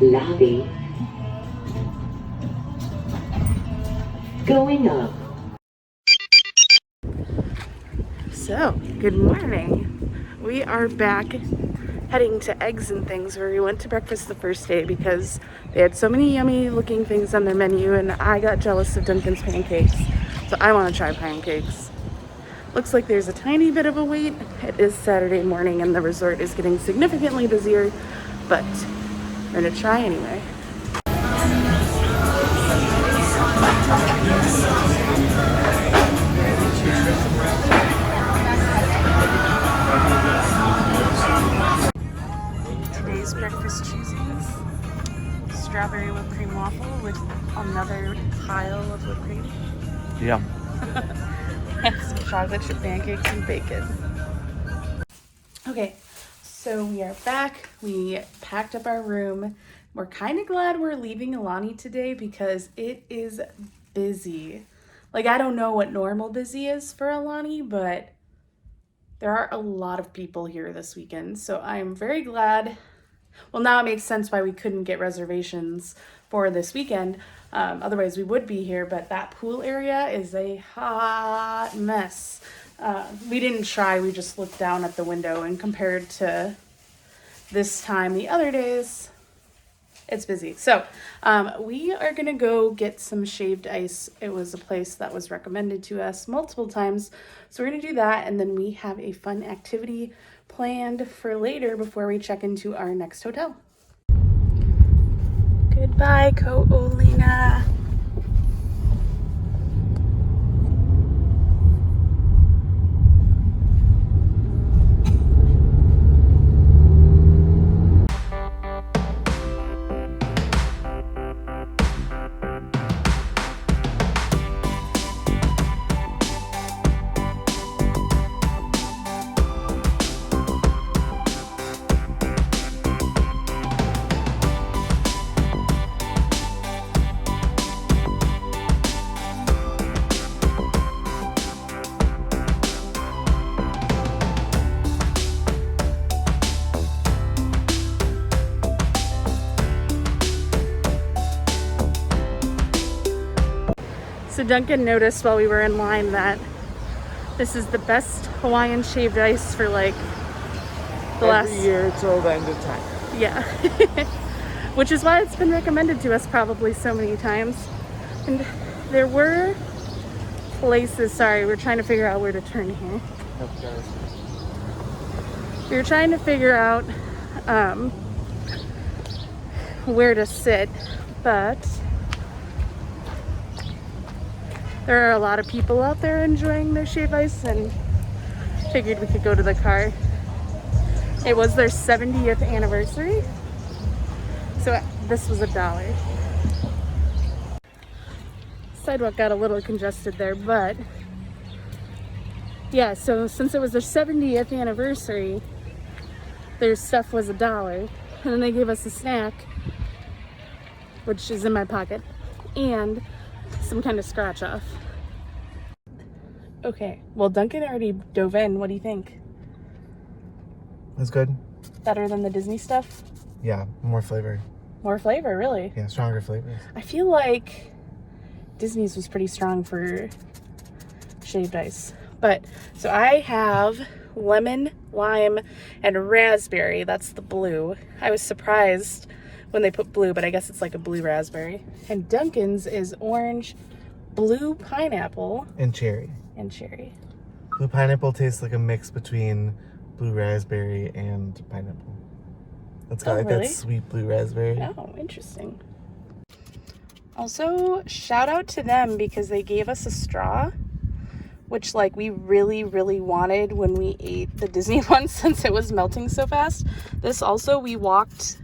Lobby. Going up. So, good morning. We are back heading to Eggs and Things, where we went to breakfast the first day because they had so many yummy looking things on their menu and I got jealous of Dunkin's pancakes. So I want to try pancakes. Looks like there's a tiny bit of a wait. It is Saturday morning and the resort is getting significantly busier, but we're gonna try anyway. Today's breakfast choosings: strawberry whipped cream waffle with another pile of whipped cream. Yeah. Some chocolate chip pancakes and bacon. Okay, so we are back. We packed up our room. We're kind of glad we're leaving Aulani today because it is busy. Like, I don't know what normal busy is for Aulani, but there are a lot of people here this weekend. So I'm very glad. Well, now it makes sense why we couldn't get reservations for this weekend. Otherwise, we would be here, but that pool area is a hot mess. We didn't try, we just looked down at the window, and compared to this time the other days, it's busy. So we are gonna go get some shaved ice. It was a place that was recommended to us multiple times. So we're gonna do that, and then we have a fun activity planned for later before we check into our next hotel. Goodbye, Aulani. So Duncan noticed while we were in line that this is the best Hawaiian shaved ice for like the Every year till the end of time. Yeah. Which is why it's been recommended to us probably so many times. And there were places, sorry, we're trying to figure out where to turn here. Okay. We were trying to figure out where to sit, but there are a lot of people out there enjoying their shaved ice, and figured we could go to the car. It was their 70th anniversary, so this was $1. Sidewalk got a little congested there, but yeah, so since it was their 70th anniversary, their stuff was $1, and then they gave us a snack, which is in my pocket, and some kind of scratch off. Okay, well, Duncan already dove in. What do you think? That's good. Better than the Disney stuff? Yeah, more flavor. More flavor, really? Yeah, stronger flavors. I feel like Disney's was pretty strong for shaved ice. But, so I have lemon, lime, and raspberry. That's the blue. I was surprised when they put blue, but I guess it's like a blue raspberry. And Duncan's is orange, blue pineapple, And cherry. and cherry. Blue pineapple tastes like a mix between blue raspberry and pineapple. It's got like really? that sweet blue raspberry. Oh, interesting. Also, shout out to them because they gave us a straw, which like we really, really wanted when we ate the Disney one since it was melting so fast. This also, we walked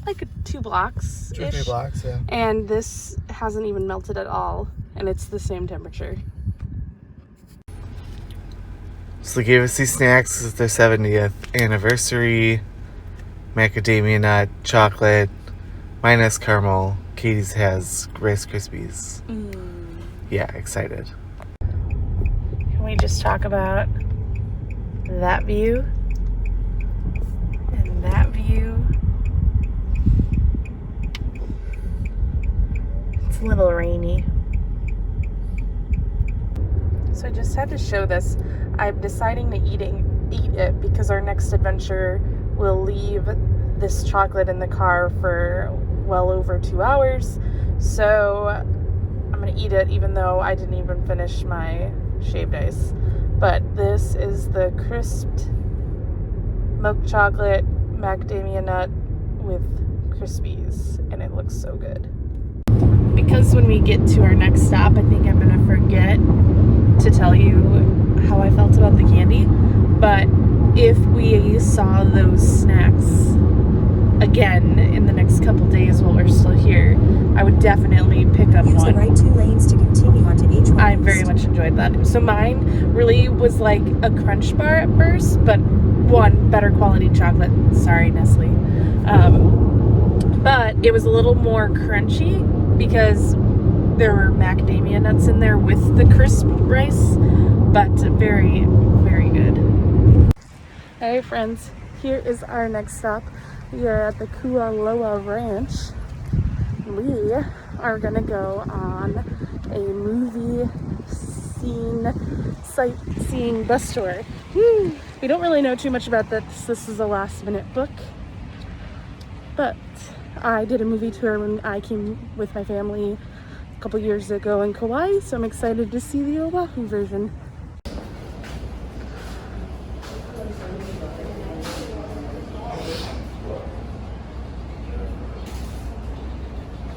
like 2 blocks. 2 or 3 blocks, yeah. And this hasn't even melted at all, and it's the same temperature. So they gave us these snacks. It's their 70th anniversary. Macadamia nut, chocolate, mine has caramel. Katie's has Rice Krispies. Yeah, excited. Can we just talk about that view and that view It's a little rainy. So I just had to show this. I'm deciding to eat it because our next adventure will leave this chocolate in the car for well over 2 hours. So I'm gonna eat it even though I didn't even finish my shaved ice. But this is the crisped milk chocolate macadamia nut with Crispies, and it looks so good. Because when we get to our next stop, I think I'm gonna forget to tell you how I felt about the candy. But if we saw those snacks again in the next couple days while we're still here, I would definitely pick up Use one. the right 2 lanes to continue onto H1. I very much enjoyed that. So mine really was like a crunch bar at first, but one, better quality chocolate. Sorry, Nestle. But it was a little more crunchy because there were macadamia nuts in there with the crisp rice, but very, very good. All right, friends, here is our next stop. We are at the Kualoa Ranch. We are gonna go on a movie sightseeing bus tour. We don't really know too much about this. This is a last minute book, but I did a movie tour when I came with my family a couple years ago in Kauai, so I'm excited to see the Oahu version.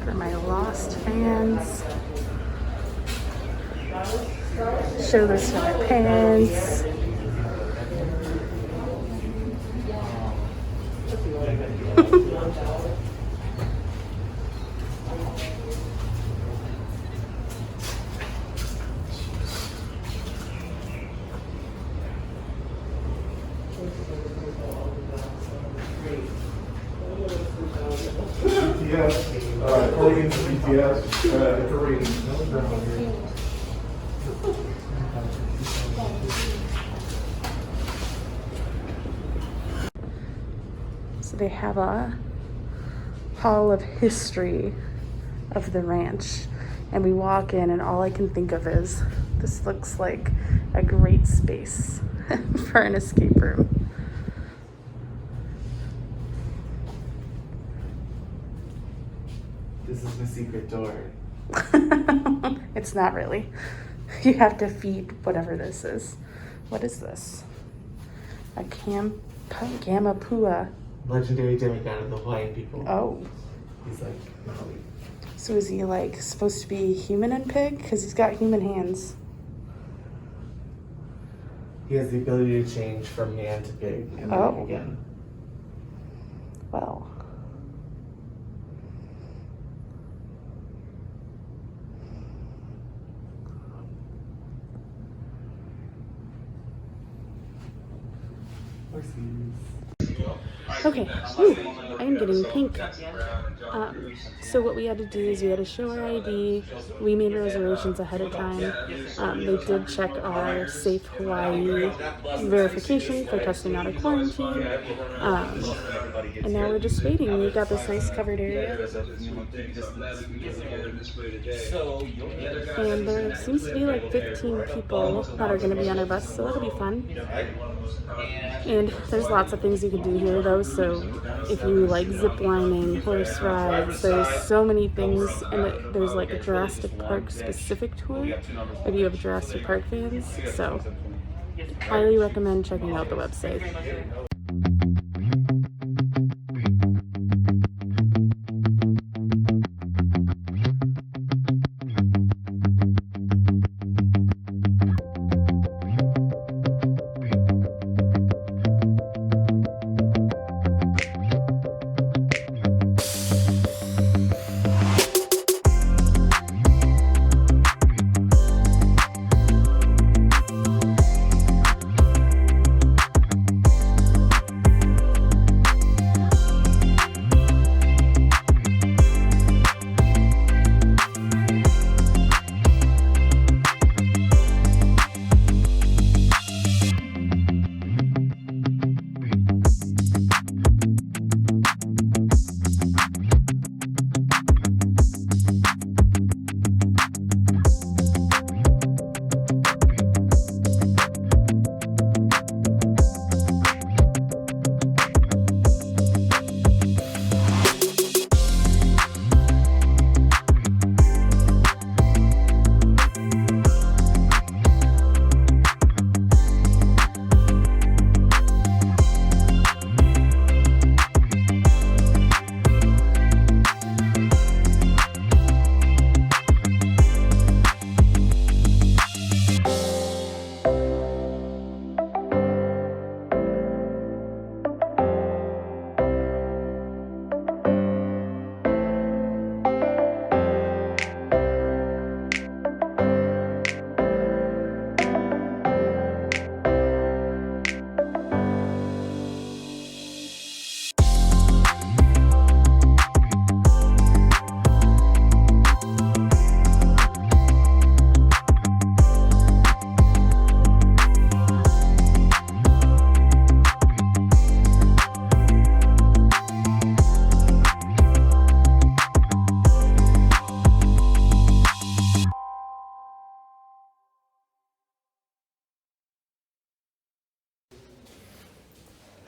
For my lost fans, show this to my parents. According to BTS, it's a reading. So they have a hall of history of the ranch, and we walk in and all I can think of is this looks like a great space for an escape room. This is the secret door. It's not really. You have to feed whatever this is. What is this? A Gamapua. Legendary demigod of the Hawaiian people. Oh. He's like Maui. So is he like supposed to be human and pig? Because he's got human hands. He has the ability to change from man to pig and Oh. back again. Well. Okay, ooh, I am getting pink. So what we had to do is we had to show our ID. We made reservations ahead of time. They did check our Safe Hawaii verification for testing out of quarantine. And now we're just waiting. We've got this nice covered area. And there seems to be like 15 people that are going to be on our bus, so that'll be fun. And there's lots of things you can do here though, so if you like zip lining, horse rides, there's so many things, and there's like a Jurassic Park specific tour if you have Jurassic Park fans, so highly recommend checking out the website.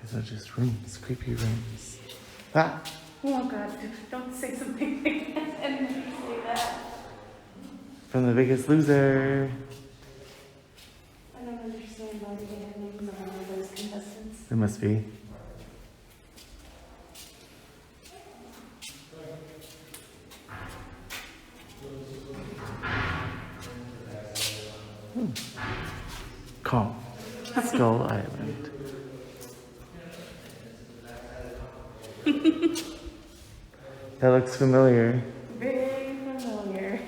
These are just rooms, creepy rooms. Ah! Oh God, don't say something like that and then say that. From The Biggest Loser. I don't understand why they have names on all those contestants. It must be. Calm. Skull Island. That looks familiar. Very familiar.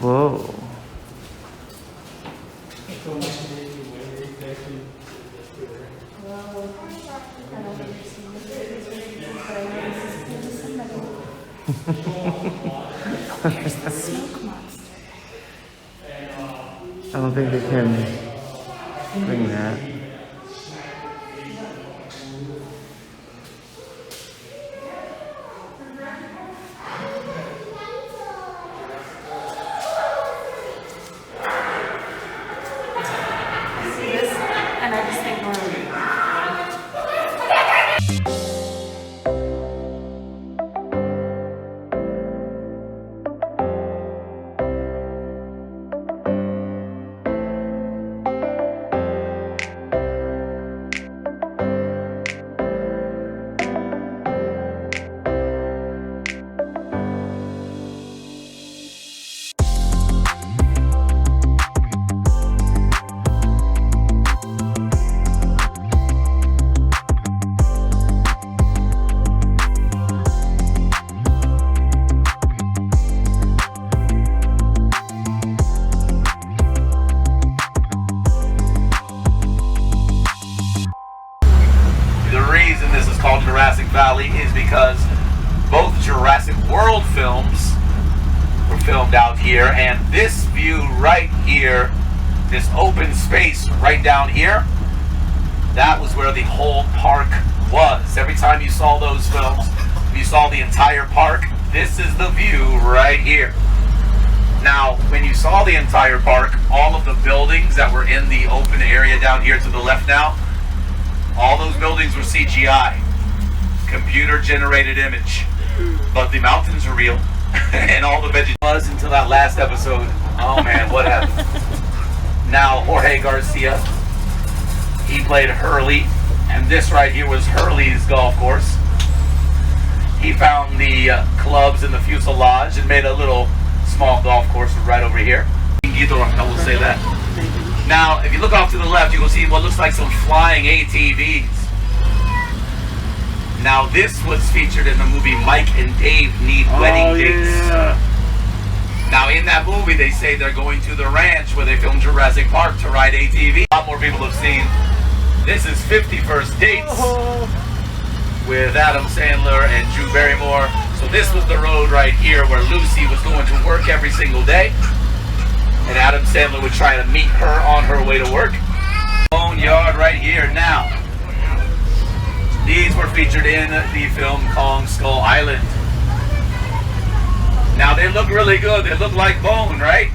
Whoa. There's the smoke monster. I don't think they can bring that. See this? And I just think we're Jurassic Valley is because both Jurassic World films were filmed out here, and this view right here, this open space right down here, that was where the whole park was. Every time you saw those films, you saw the entire park. This is the view right here. Now, when you saw the entire park, all of the buildings that were in the open area down here to the left now, all those buildings were CGI. Computer generated image. But the mountains are real. And all the vegetation was until that last episode. Oh man, what happened? Now, Jorge Garcia, he played Hurley. And this right here was Hurley's golf course. He found the clubs in the fuselage and made a little small golf course right over here. I will say that. Now, if you look off to the left, you will see what looks like some flying ATVs. Now, this was featured in the movie Mike and Dave Need Wedding Dates. Yeah. Now, in that movie, they say they're going to the ranch where they filmed Jurassic Park to ride ATV. A lot more people have seen. This is 50 First Dates with Adam Sandler and Drew Barrymore. So this was the road right here where Lucy was going to work every single day. And Adam Sandler would try to meet her on her way to work. Boneyard right here. Now, these were featured in the film Kong Skull Island. Now they look really good. They look like bone, right?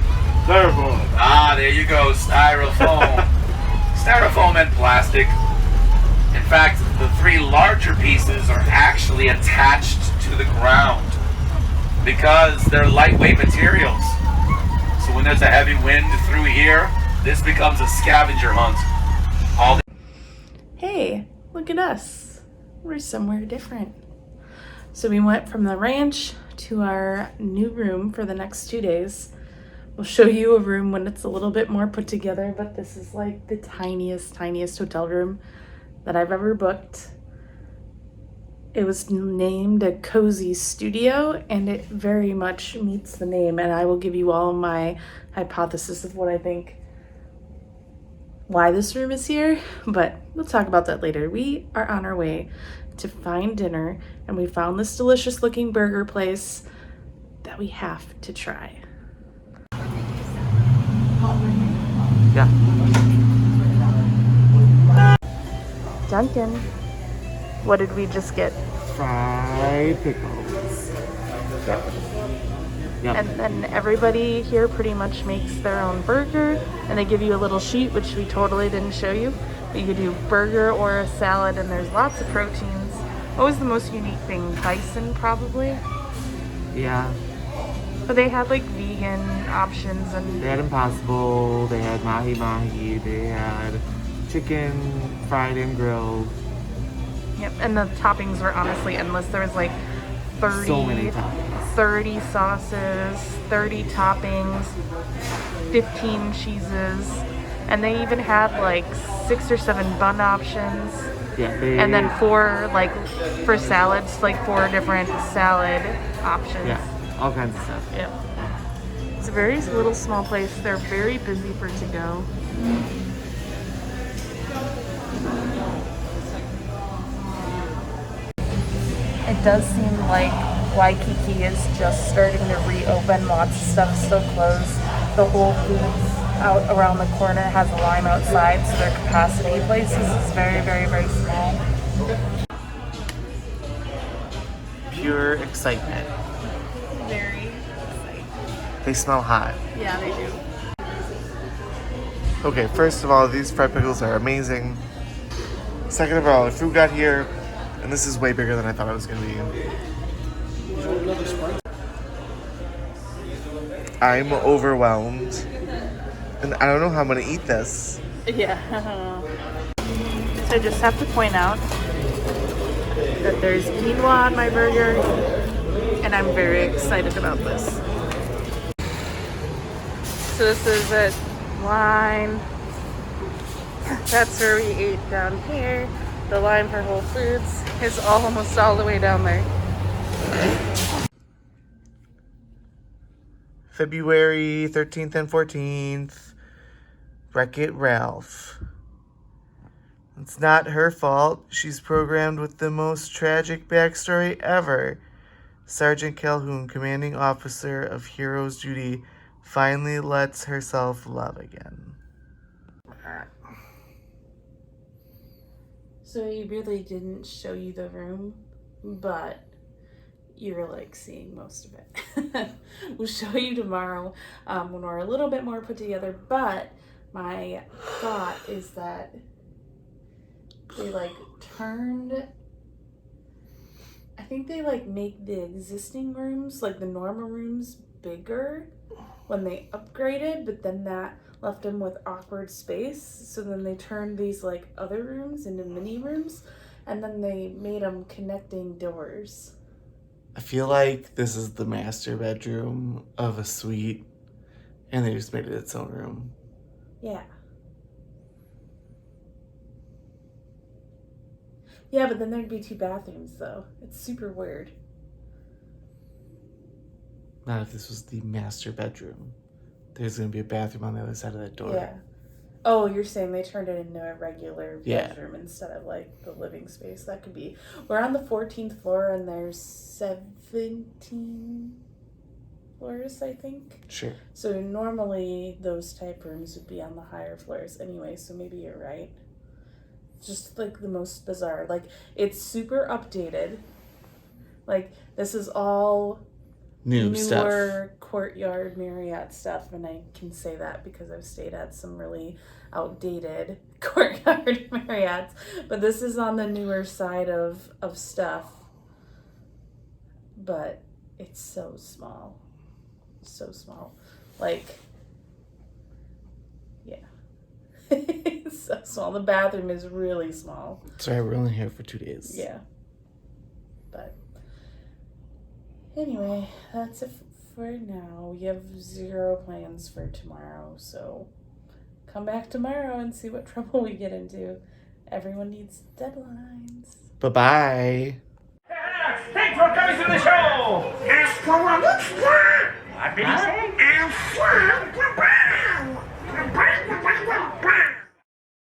Styrofoam. Ah, there you go. Styrofoam. Styrofoam and plastic. In fact, the three larger pieces are actually attached to the ground because they're lightweight materials. So when there's a heavy wind through here, this becomes a scavenger hunt. All Hey, look at us. We're somewhere different. So we went from the ranch to our new room for the next 2 days. We'll show you a room when it's a little bit more put together, but this is like the tiniest hotel room that I've ever booked. It was named a cozy studio, and it very much meets the name, and I will give you all my hypothesis of what I think why this room is here, but we'll talk about that later. We are on our way to find dinner, and we found this delicious looking burger place that we have to try. Yeah. Duncan, what did we just get? Fried pickles. Yep. And then everybody here pretty much makes their own burger, and they give you a little sheet, which we totally didn't show you. But you could do burger or a salad, and there's lots of proteins. What was the most unique thing? Bison, probably? Yeah. But they had like vegan options, and They had Impossible, they had Mahi Mahi, they had chicken fried and grilled. yep, and the toppings were honestly endless. There was like 30, So many toppings. 30 sauces, 30 toppings, 15 cheeses, and they even had like 6 or 7 bun options. Yeah, And then 4, like, for salads, like 4 different salad options. Yeah, all kinds of stuff. Yep. It's a very little small place. They're very busy for to go. It does seem like Waikiki is just starting to reopen. Lots of stuff still closed. The Whole Foods out around the corner has a line outside, so their capacity places is very small. Pure excitement. Very exciting. They smell hot. Yeah, they do. Okay, first of all, these fried pickles are amazing. Second of all, the food got here, and this is way bigger than I thought it was going to be. I'm overwhelmed, and I don't know how I'm going to eat this. Yeah. So I just have to point out that there's quinoa on my burger, and I'm very excited about this. So this is it. Line. That's where we ate down here. The line for Whole Foods is almost all the way down there. February 13th and 14th. Wreck-It Ralph. It's not her fault. She's programmed with the most tragic backstory ever. Sergeant Calhoun, commanding officer of Heroes Duty, finally lets herself love again. So he really didn't show you the room, but you were like seeing most of it. We'll show you tomorrow when we're a little bit more put together, but my thought is that they like turned, I think they like make the existing rooms, like the normal rooms, bigger when they upgraded, but then that left them with awkward space. So then they turned these like other rooms into mini rooms, and then they made them connecting doors. I feel like this is the master bedroom of a suite, and they just made it its own room. Yeah. Yeah, but then there'd be 2 bathrooms though. It's super weird. Not if this was the master bedroom. There's going to be a bathroom on the other side of that door. Yeah. Oh, you're saying they turned it into a regular Yeah. bedroom instead of like the living space. That could be. We're on the 14th floor and there's 17 floors, I think. Sure. So normally those type rooms would be on the higher floors anyway, so maybe you're right. Just like the most bizarre. Like, it's super updated. Like, this is all Newer stuff. Courtyard Marriott stuff, and I can say that because I've stayed at some really outdated Courtyard Marriotts, but this is on the newer side of stuff. but it's so small. So small. Like, yeah. It's so small. The bathroom is really small. Sorry, we're only here for 2 days. Yeah. But anyway, that's it for now. We have 0 plans for tomorrow, so come back tomorrow and see what trouble we get into. Everyone needs deadlines. Bye-bye. Thanks for coming to the show! What did he say?